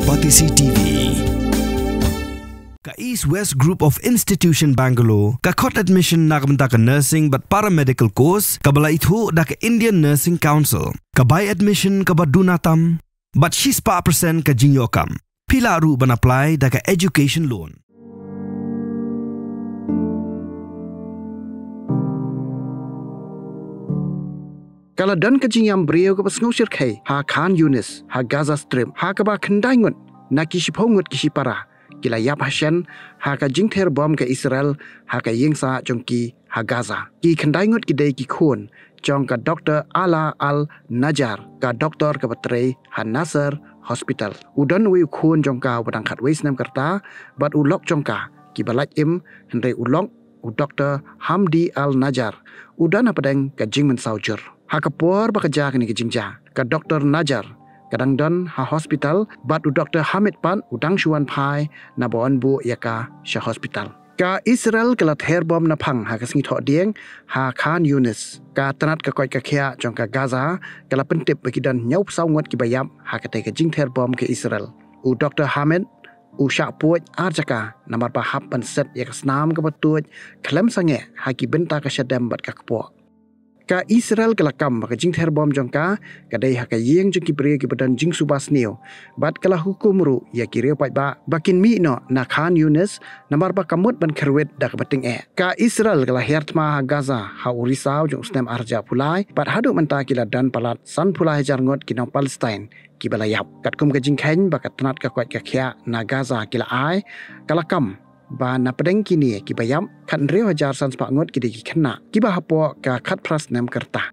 Kapatisi TV. Ka East West Group of Institution Bangalore, ka court admission nakamta ka nursing but paramedical course, kabala ithu da ka Indian Nursing Council, ka by admission ka badunatam, but she's pa percent ka jinyokam. Pila ru ban apply da ka education loan. Kalau dan kejinyam beliau ke pasngusir kai ha Khan Yunis ha Gaza Strip ha ka ba kendai ngut na kisipong ngut kisipara kila yap hasyan ha ka jingther bom ke Israel ha ka yengsa jongki ha Gaza ki kendai ngut kidai ki khun jong ka Dr. Ala Al Najar ka doktor ka batre ha Nasser Hospital udan wi khun jong ka wadang khat wis nam karta bat ulok jong ka ki balaj im hendai ulok u Dr. Hamdi Al Najar udan apadeng ka jingmen saujur ha kapor bekerja kini kejingja ka Dr. Najar kadang don ha hospital bat u Dr. Hamid Pan udang shuan pai na bon bu yaka sha hospital ka Israel kalat herbom na phang ha kasingi tho dieng ha Khan Yunis ka tanat ka koi ka khia jong ka Gaza kala pentip bagi dan nyaup saungot ki bayam ha ka te ka jing herbom ke Israel u Dr. Hamid u sha puaj arjaka namar pa hap pan set yak snam ka batuj klem sange ha ki benta ka shadam bat ka kpo ka Israel kelakam ka jing herbom jongka kadai ha ka yeng jong ki bre ki badan jing subas neo bat kala hukum ru ya ki re pai ba bakin mi no na Khan Yunis namar ba kamut ban kherwet da ka bating ka Israel kala hertma ha Gaza ha urisau jong stem arja pulai bat hadu menta kila dan palat san pulai jar ngot ki nong Palestine ki balayap kat kum ka jing khen ba ka tanat ka kwat ka khia na Gaza kila ai kalakam ba na pedeng kini ki bayam khan reu hajar san spa ngot ki de ki khna ki ba hapo ka khat pras nam karta